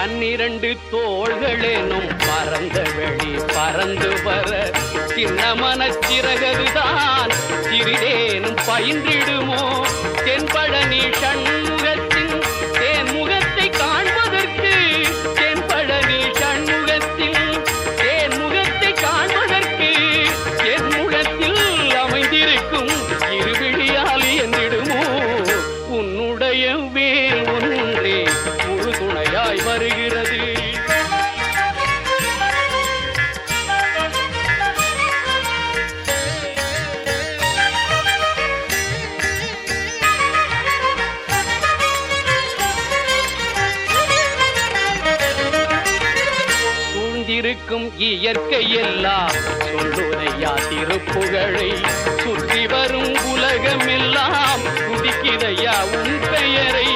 பன்னிரண்டு தோள்களேனும் பறந்த வெளி பறந்து வர சின்ன மனச்சிறகதுதான் சிறிதேனும் பயின்றிடுமோ தென்பழனி சண்முகத்தின் தேன்முகத்தை காண்பதற்கு தென்பழனி சண்முகத்தில் தேன்முகத்தை காண்பதற்கு தென்முகத்தில் அமைந்திருக்கும் இருவிழியால் என்றிடுமோ உன்னுடைய வேல் ஒன்றே ஒரு துணையாய் வருகிறது. சூழ்ந்திருக்கும் இயற்கை எல்லாம் சொல்லுரையா திருப்புகழை சுற்றி வரும் உலகமெல்லாம் துதிக்கிறையா உன் பெயரை.